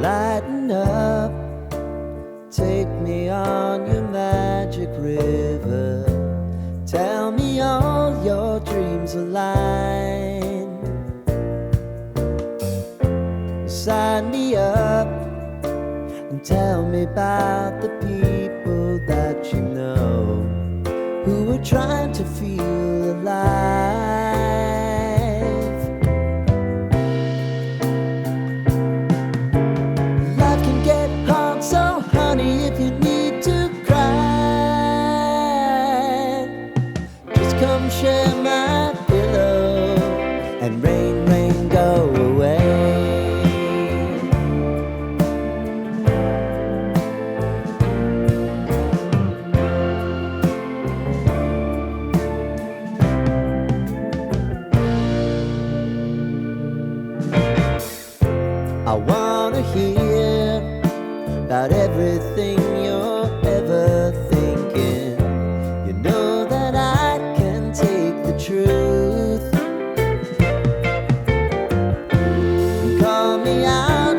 Lighten up, take me on your magic river. Tell me all your dreams align. Sign me up and tell me about the people that you know who are trying to feel alive. Life can get hard, so honey, if you need to cry, just come share my pillow and rain, rain, go away. I wanna hear about everything you're ever thinking. You know that I can take the truth. Call me out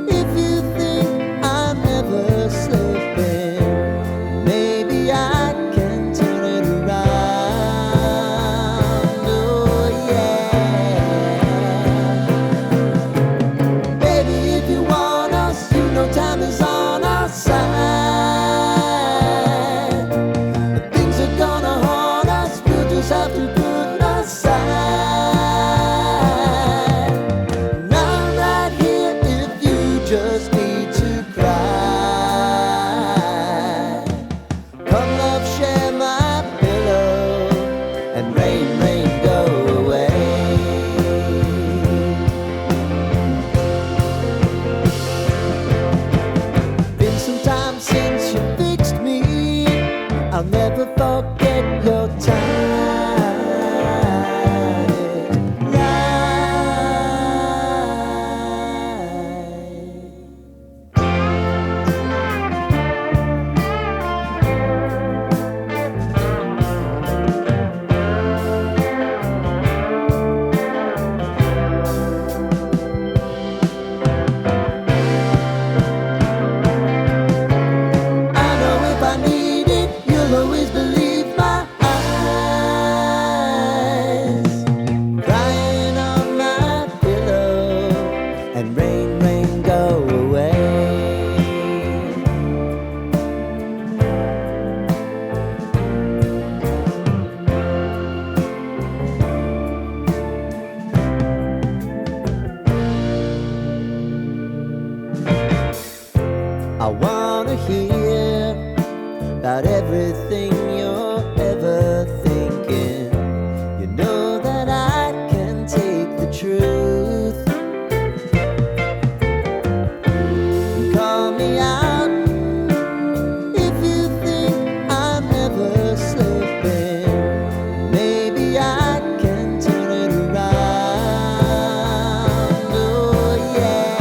if you think I'm ever slipping. Maybe I can turn it around. Oh yeah. Baby, if you want us, you know time is on our side. But things are gonna haunt us, we'll just have to put aside. And I'm right here if you just need to cry. Come love, share my pillow and rain, rain, go away. Been some time since you fixed me. I'll never forget your time. I know if I need it, you'll always believe my eyes. Crying on my pillow and rain, rain, go away. I wanna hear about everything you're ever thinking. You know that I can take the truth. Call me out if you think I'm ever slipping. Maybe I can turn it around. Oh yeah.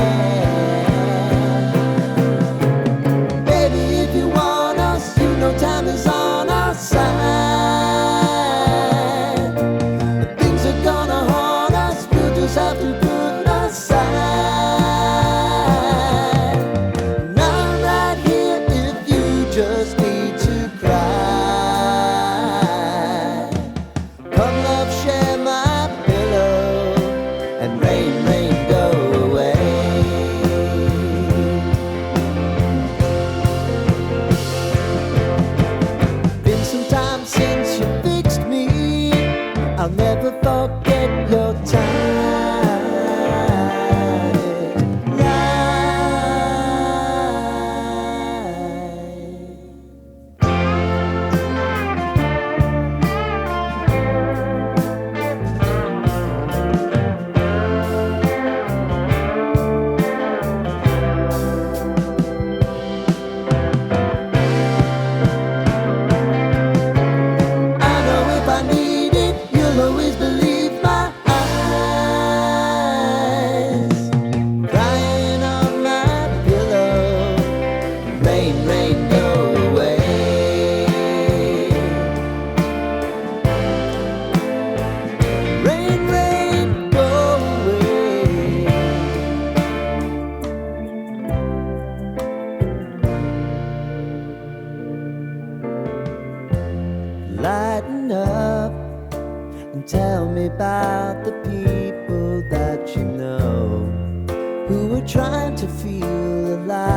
are trying to feel alive.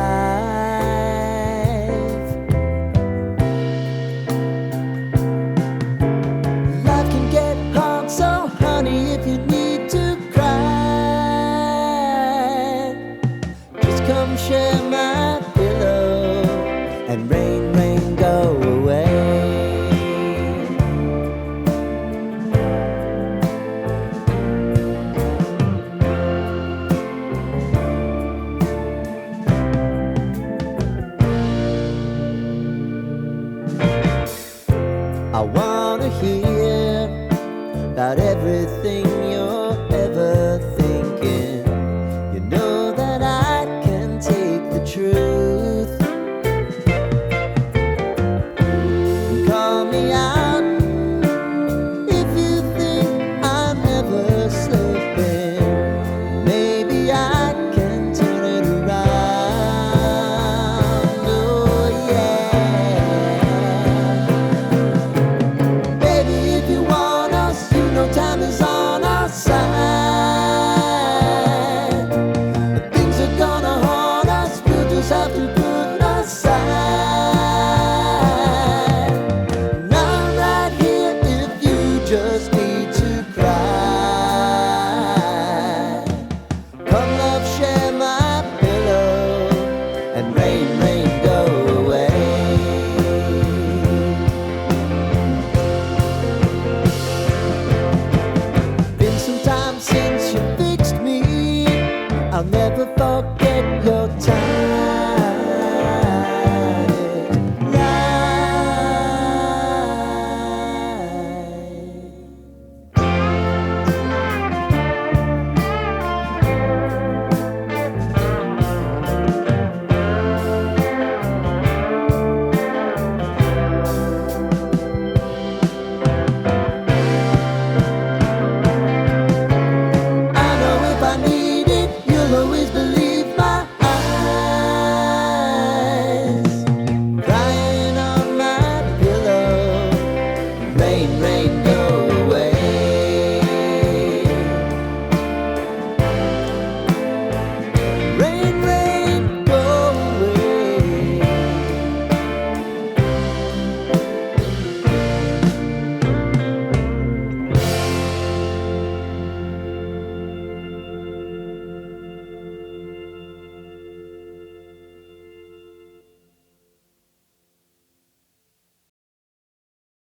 Life can get hard, so honey, if you need to cry, just come share my pillow and rain, rain, go away. I wanna hear about everything you're ever thinking. You know that I can take the truth. Call me out if you think I'm ever slipping. Maybe I can turn it around. Oh yeah. Baby, if you want us, you know time is on our side. If things are gonna haunt us, we'll just have to put aside. And I'm right here if you just need to cry. Come love, share my pillow and rain, rain, go away. Been some time since you fixed me. I'll never fall